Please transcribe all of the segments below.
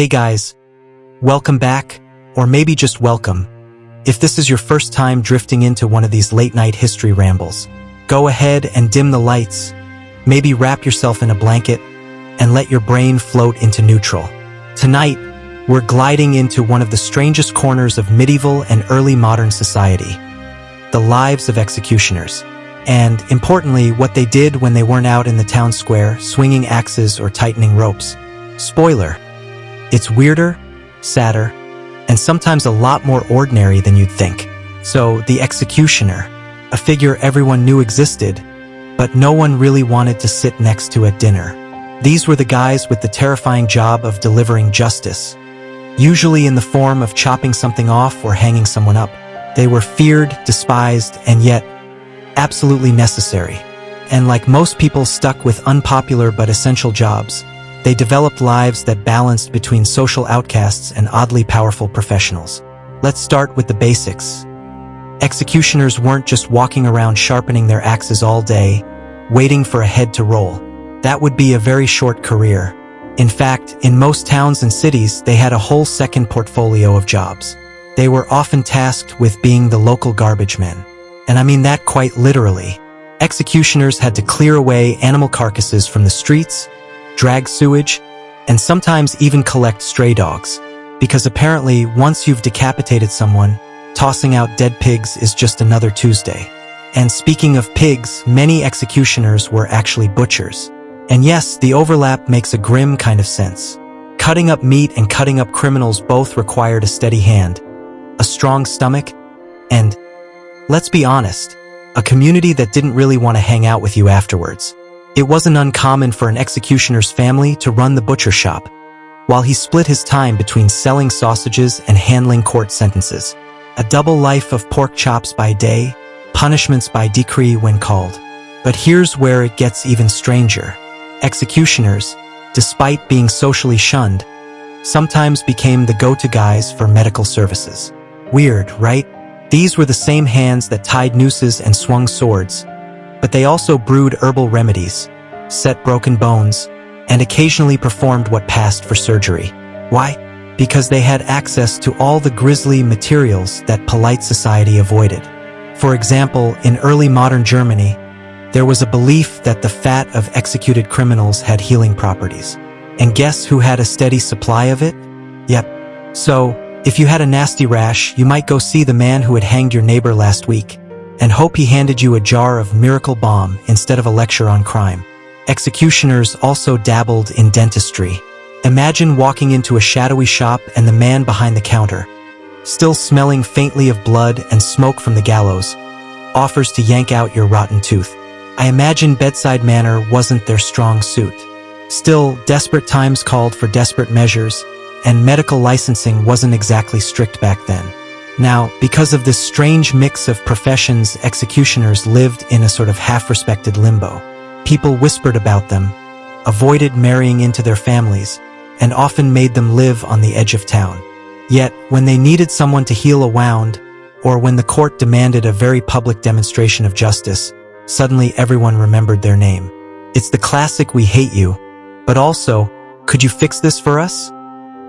Hey guys, welcome back, or maybe just welcome. If this is your first time drifting into one of these late-night history rambles, go ahead and dim the lights, maybe wrap yourself in a blanket, and let your brain float into neutral. Tonight, we're gliding into one of the strangest corners of medieval and early modern society, the lives of executioners. And, importantly, what they did when they weren't out in the town square, swinging axes or tightening ropes. Spoiler: it's weirder, sadder, and sometimes a lot more ordinary than you'd think. So, the executioner, a figure everyone knew existed, but no one really wanted to sit next to at dinner. These were the guys with the terrifying job of delivering justice, usually in the form of chopping something off or hanging someone up. They were feared, despised, and yet absolutely necessary. And like most people stuck with unpopular but essential jobs, they developed lives that balanced between social outcasts and oddly powerful professionals. Let's start with the basics. Executioners weren't just walking around sharpening their axes all day, waiting for a head to roll. That would be a very short career. In fact, in most towns and cities, they had a whole second portfolio of jobs. They were often tasked with being the local garbage men. And I mean that quite literally. Executioners had to clear away animal carcasses from the streets, drag sewage, and sometimes even collect stray dogs. Because apparently, once you've decapitated someone, tossing out dead pigs is just another Tuesday. And speaking of pigs, many executioners were actually butchers. And yes, the overlap makes a grim kind of sense. Cutting up meat and cutting up criminals both required a steady hand, a strong stomach, and, let's be honest, a community that didn't really want to hang out with you afterwards. It wasn't uncommon for an executioner's family to run the butcher shop, while he split his time between selling sausages and handling court sentences. A double life of pork chops by day, punishments by decree when called. But here's where it gets even stranger. Executioners, despite being socially shunned, sometimes became the go-to guys for medical services. Weird, right? These were the same hands that tied nooses and swung swords, but they also brewed herbal remedies, set broken bones, and occasionally performed what passed for surgery. Why? Because they had access to all the grisly materials that polite society avoided. For example, in early modern Germany, there was a belief that the fat of executed criminals had healing properties. And guess who had a steady supply of it? Yep. So, if you had a nasty rash, you might go see the man who had hanged your neighbor last week and hope he handed you a jar of miracle balm instead of a lecture on crime. Executioners also dabbled in dentistry. Imagine walking into a shadowy shop and the man behind the counter, still smelling faintly of blood and smoke from the gallows, offers to yank out your rotten tooth. I imagine bedside manner wasn't their strong suit. Still, desperate times called for desperate measures, and medical licensing wasn't exactly strict back then. Now, because of this strange mix of professions, executioners lived in a sort of half-respected limbo. People whispered about them, avoided marrying into their families, and often made them live on the edge of town. Yet, when they needed someone to heal a wound, or when the court demanded a very public demonstration of justice, suddenly everyone remembered their name. It's the classic "we hate you, but also, could you fix this for us?"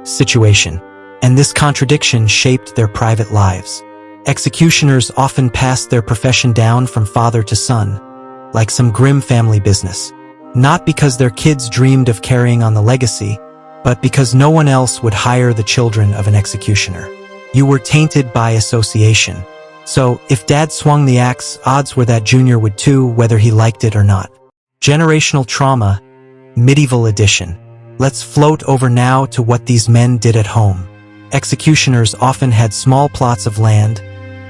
situation. And this contradiction shaped their private lives. Executioners often passed their profession down from father to son, like some grim family business. Not because their kids dreamed of carrying on the legacy, but because no one else would hire the children of an executioner. You were tainted by association. So, if dad swung the axe, odds were that junior would too, whether he liked it or not. Generational trauma, medieval edition. Let's float over now to what these men did at home. Executioners often had small plots of land,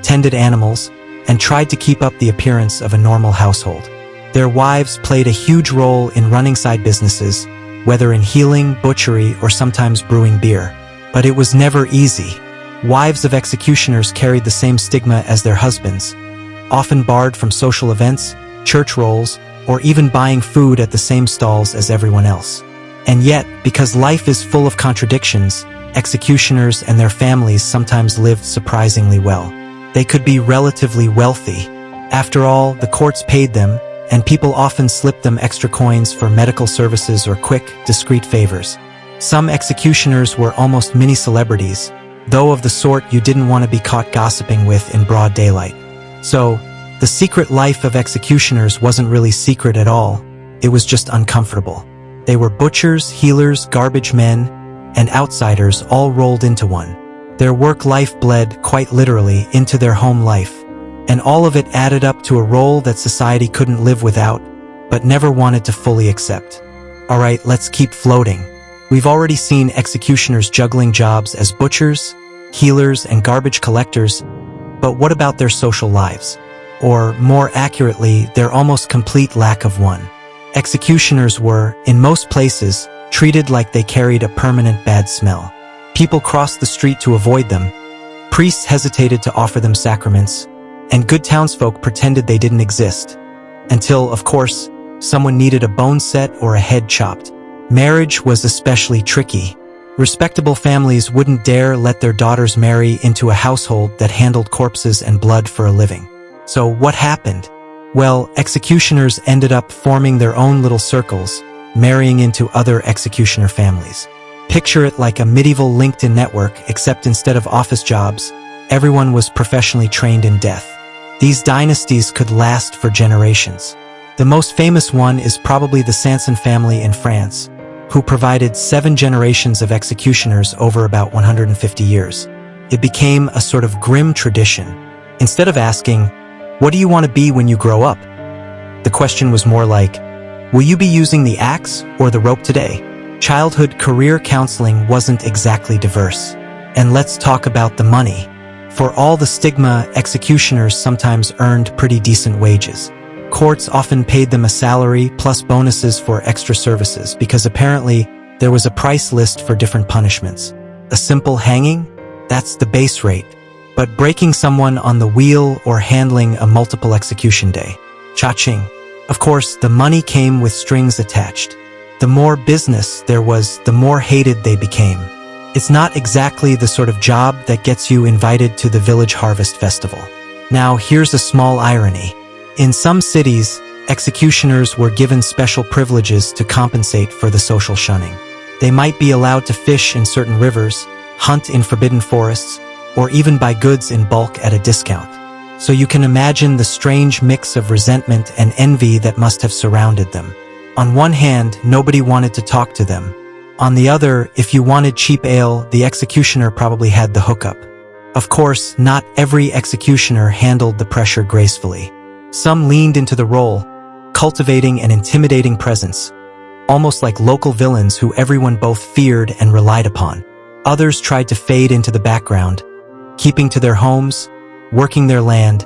tended animals, and tried to keep up the appearance of a normal household. Their wives played a huge role in running side businesses, whether in healing, butchery, or sometimes brewing beer. But it was never easy. Wives of executioners carried the same stigma as their husbands, often barred from social events, church rolls, or even buying food at the same stalls as everyone else. And yet, because life is full of contradictions, executioners and their families sometimes lived surprisingly well. They could be relatively wealthy. After all, the courts paid them, and people often slipped them extra coins for medical services or quick, discreet favors. Some executioners were almost mini celebrities, though of the sort you didn't want to be caught gossiping with in broad daylight. So, the secret life of executioners wasn't really secret at all, it was just uncomfortable. They were butchers, healers, garbage men, and outsiders all rolled into one. Their work life bled, quite literally, into their home life, and all of it added up to a role that society couldn't live without, but never wanted to fully accept. Alright, let's keep floating. We've already seen executioners juggling jobs as butchers, healers, and garbage collectors, but what about their social lives? Or, more accurately, their almost complete lack of one. Executioners were, in most places, treated like they carried a permanent bad smell. People crossed the street to avoid them, priests hesitated to offer them sacraments, and good townsfolk pretended they didn't exist. Until, of course, someone needed a bone set or a head chopped. Marriage was especially tricky. Respectable families wouldn't dare let their daughters marry into a household that handled corpses and blood for a living. So what happened? Well, executioners ended up forming their own little circles, marrying into other executioner families. Picture it like a medieval LinkedIn network, except instead of office jobs, everyone was professionally trained in death. These dynasties could last for generations. The most famous one is probably the Sanson family in France, who provided 7 generations of executioners over about 150 years. It became a sort of grim tradition. Instead of asking, "What do you want to be when you grow up?" the question was more like, "Will you be using the axe or the rope today?" Childhood career counseling wasn't exactly diverse. And let's talk about the money. For all the stigma, executioners sometimes earned pretty decent wages. Courts often paid them a salary plus bonuses for extra services because apparently there was a price list for different punishments. A simple hanging? That's the base rate. But breaking someone on the wheel or handling a multiple execution day? Cha-ching. Of course, the money came with strings attached. The more business there was, the more hated they became. It's not exactly the sort of job that gets you invited to the village harvest festival. Now, here's a small irony. In some cities, executioners were given special privileges to compensate for the social shunning. They might be allowed to fish in certain rivers, hunt in forbidden forests, or even buy goods in bulk at a discount. So you can imagine the strange mix of resentment and envy that must have surrounded them. On one hand, nobody wanted to talk to them. On the other, if you wanted cheap ale, the executioner probably had the hookup. Of course, not every executioner handled the pressure gracefully. Some leaned into the role, cultivating an intimidating presence, almost like local villains who everyone both feared and relied upon. Others tried to fade into the background, keeping to their homes, working their land,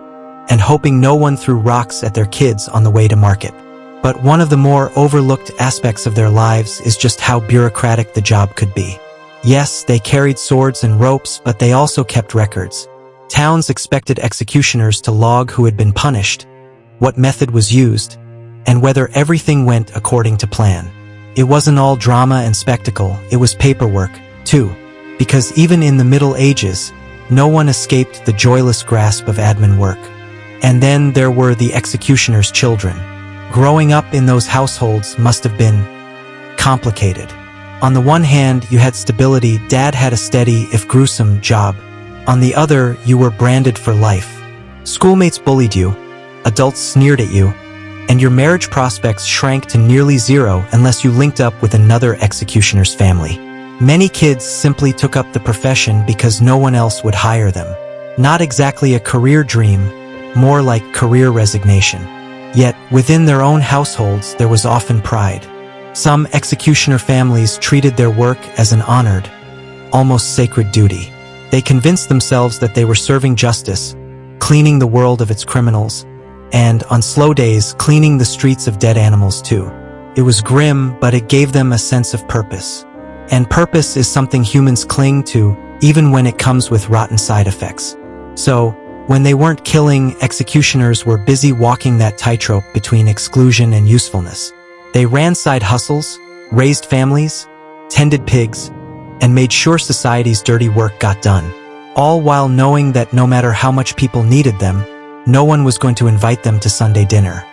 and hoping no one threw rocks at their kids on the way to market. But one of the more overlooked aspects of their lives is just how bureaucratic the job could be. Yes, they carried swords and ropes, but they also kept records. Towns expected executioners to log who had been punished, what method was used, and whether everything went according to plan. It wasn't all drama and spectacle, it was paperwork, too, because even in the Middle Ages, no one escaped the joyless grasp of admin work. And then there were the executioner's children. Growing up in those households must have been complicated. On the one hand, you had stability, dad had a steady, if gruesome, job. On the other, you were branded for life. Schoolmates bullied you, adults sneered at you, and your marriage prospects shrank to nearly zero unless you linked up with another executioner's family. Many kids simply took up the profession because no one else would hire them. Not exactly a career dream, more like career resignation. Yet, within their own households, there was often pride. Some executioner families treated their work as an honored, almost sacred duty. They convinced themselves that they were serving justice, cleaning the world of its criminals, and, on slow days, cleaning the streets of dead animals too. It was grim, but it gave them a sense of purpose. And purpose is something humans cling to, even when it comes with rotten side effects. So, when they weren't killing, executioners were busy walking that tightrope between exclusion and usefulness. They ran side hustles, raised families, tended pigs, and made sure society's dirty work got done, all while knowing that no matter how much people needed them, no one was going to invite them to Sunday dinner.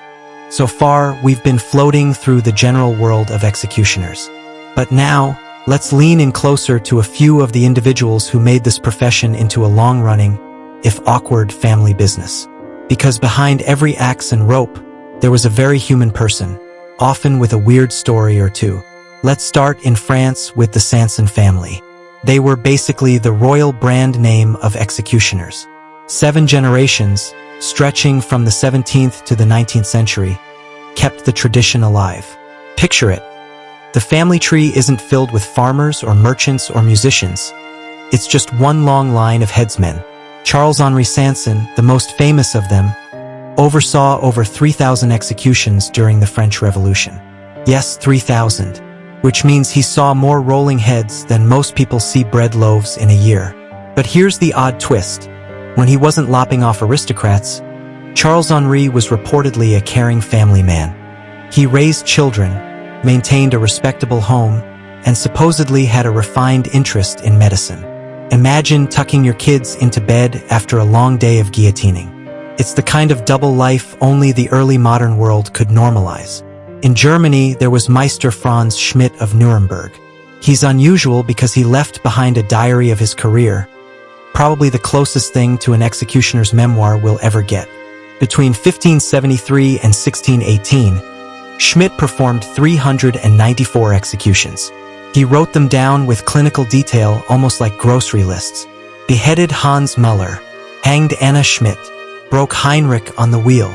So far, we've been floating through the general world of executioners. But now, Let's lean in closer to a few of the individuals who made this profession into a long-running, if awkward, family business. Because behind every axe and rope, there was a very human person, often with a weird story or two. Let's start in France with the Sanson family. They were basically the royal brand name of executioners. 7 generations, stretching from the 17th to the 19th century, kept the tradition alive. Picture it. The family tree isn't filled with farmers or merchants or musicians. It's just one long line of headsmen. Charles-Henri Sanson, the most famous of them, oversaw over 3,000 executions during the French Revolution. Yes, 3,000, which means he saw more rolling heads than most people see bread loaves in a year. But here's the odd twist. When he wasn't lopping off aristocrats, Charles-Henri was reportedly a caring family man. He raised children, maintained a respectable home, and supposedly had a refined interest in medicine. Imagine tucking your kids into bed after a long day of guillotining. It's the kind of double life only the early modern world could normalize. In Germany, there was Meister Franz Schmidt of Nuremberg. He's unusual because he left behind a diary of his career, probably the closest thing to an executioner's memoir we'll ever get. Between 1573 and 1618, Schmidt performed 394 executions. He wrote them down with clinical detail, almost like grocery lists. Beheaded Hans Müller, hanged Anna Schmidt, broke Heinrich on the wheel,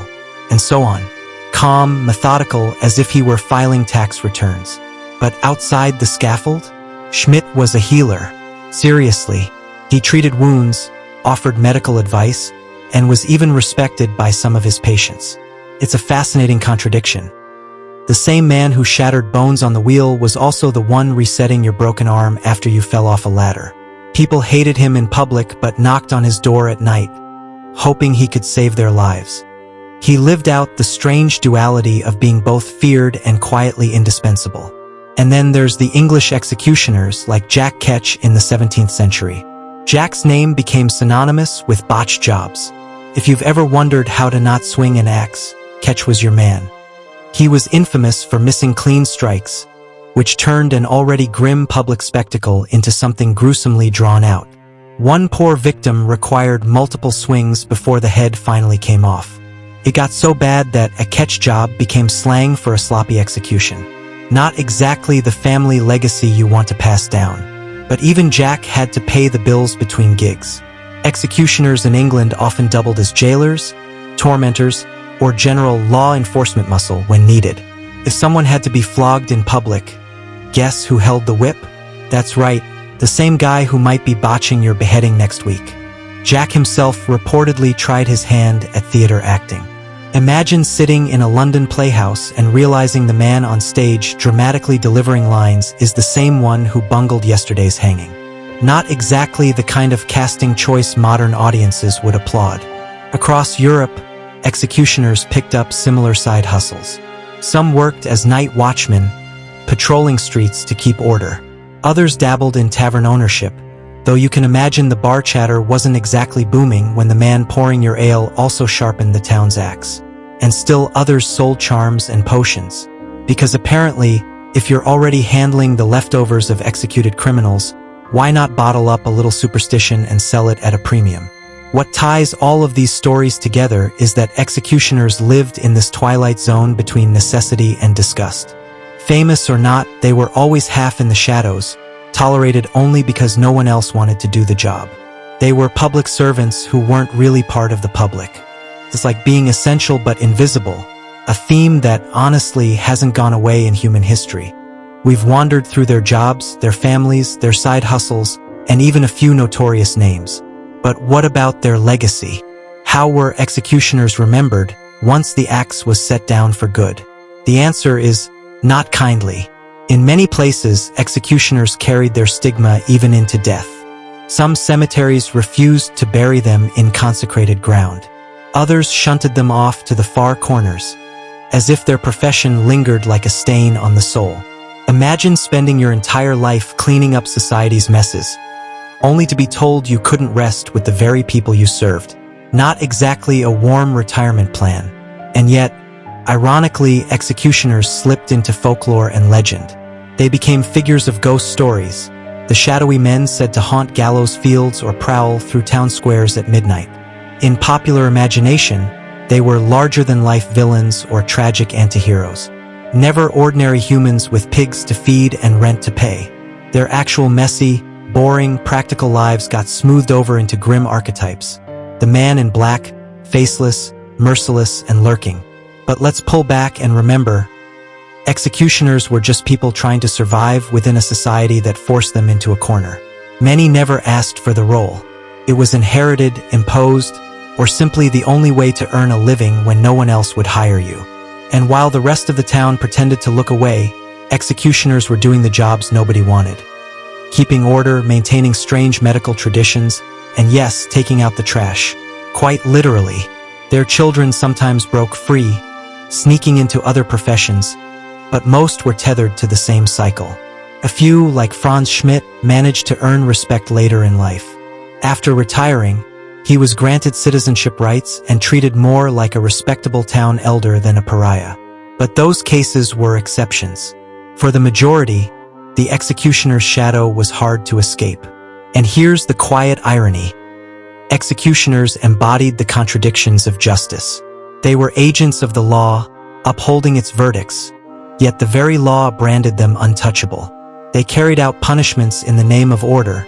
and so on. Calm, methodical, as if he were filing tax returns. But outside the scaffold, Schmidt was a healer. Seriously, he treated wounds, offered medical advice, and was even respected by some of his patients. It's a fascinating contradiction. The same man who shattered bones on the wheel was also the one resetting your broken arm after you fell off a ladder. People hated him in public but knocked on his door at night, hoping he could save their lives. He lived out the strange duality of being both feared and quietly indispensable. And then there's the English executioners like Jack Ketch in the 17th century. Jack's name became synonymous with botched jobs. If you've ever wondered how to not swing an axe, Ketch was your man. He was infamous for missing clean strikes, which turned an already grim public spectacle into something gruesomely drawn out. One poor victim required multiple swings before the head finally came off. It got so bad that a Ketch job became slang for a sloppy execution. Not exactly the family legacy you want to pass down. But even Jack had to pay the bills between gigs. Executioners in England often doubled as jailers, tormentors, or general law enforcement muscle when needed. If someone had to be flogged in public, guess who held the whip? That's right, the same guy who might be botching your beheading next week. Jack himself reportedly tried his hand at theater acting. Imagine sitting in a London playhouse and realizing the man on stage dramatically delivering lines is the same one who bungled yesterday's hanging. Not exactly the kind of casting choice modern audiences would applaud. Across Europe, executioners picked up similar side hustles. Some worked as night watchmen, patrolling streets to keep order. Others dabbled in tavern ownership, though you can imagine the bar chatter wasn't exactly booming when the man pouring your ale also sharpened the town's axe. And still others sold charms and potions. Because apparently, if you're already handling the leftovers of executed criminals, why not bottle up a little superstition and sell it at a premium? What ties all of these stories together is that executioners lived in this twilight zone between necessity and disgust. Famous or not, they were always half in the shadows, tolerated only because no one else wanted to do the job. They were public servants who weren't really part of the public. It's like being essential but invisible, a theme that honestly hasn't gone away in human history. We've wandered through their jobs, their families, their side hustles, and even a few notorious names. But what about their legacy? How were executioners remembered once the axe was set down for good? The answer is not kindly. In many places, executioners carried their stigma even into death. Some cemeteries refused to bury them in consecrated ground. Others shunted them off to the far corners, as if their profession lingered like a stain on the soul. Imagine spending your entire life cleaning up society's messes, only to be told you couldn't rest with the very people you served. Not exactly a warm retirement plan. And yet, ironically, executioners slipped into folklore and legend. They became figures of ghost stories, the shadowy men said to haunt gallows fields or prowl through town squares at midnight. In popular imagination, they were larger-than-life villains or tragic antiheroes. Never ordinary humans with pigs to feed and rent to pay. Their actual messy, boring, practical lives got smoothed over into grim archetypes. The man in black, faceless, merciless, and lurking. But let's pull back and remember, executioners were just people trying to survive within a society that forced them into a corner. Many never asked for the role. It was inherited, imposed, or simply the only way to earn a living when no one else would hire you. And while the rest of the town pretended to look away, executioners were doing the jobs nobody wanted. Keeping order, maintaining strange medical traditions, and yes, taking out the trash. Quite literally. Their children sometimes broke free, sneaking into other professions, but most were tethered to the same cycle. A few, like Franz Schmidt, managed to earn respect later in life. After retiring, he was granted citizenship rights and treated more like a respectable town elder than a pariah. But those cases were exceptions. For the majority, the executioner's shadow was hard to escape. And here's the quiet irony. Executioners embodied the contradictions of justice. They were agents of the law, upholding its verdicts, yet the very law branded them untouchable. They carried out punishments in the name of order,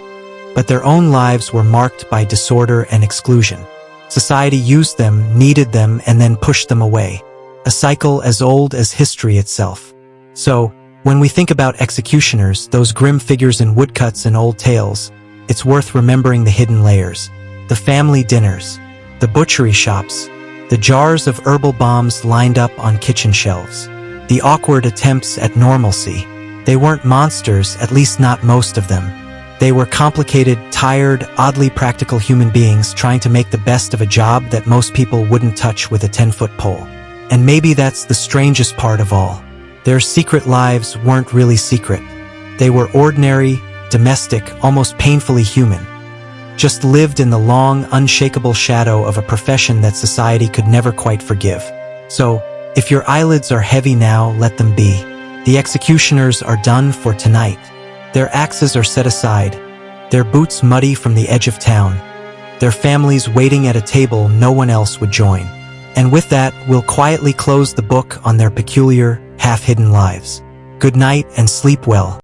but their own lives were marked by disorder and exclusion. Society used them, needed them, and then pushed them away. A cycle as old as history itself. So, when we think about executioners, those grim figures in woodcuts and old tales, it's worth remembering the hidden layers. The family dinners, the butchery shops, the jars of herbal balms lined up on kitchen shelves, the awkward attempts at normalcy. They weren't monsters, at least not most of them. They were complicated, tired, oddly practical human beings trying to make the best of a job that most people wouldn't touch with a 10-foot pole. And maybe that's the strangest part of all. Their secret lives weren't really secret. They were ordinary, domestic, almost painfully human. Just lived in the long, unshakable shadow of a profession that society could never quite forgive. So, if your eyelids are heavy now, let them be. The executioners are done for tonight. Their axes are set aside, their boots muddy from the edge of town, their families waiting at a table no one else would join. And with that, we'll quietly close the book on their peculiar, half-hidden lives. Good night and sleep well.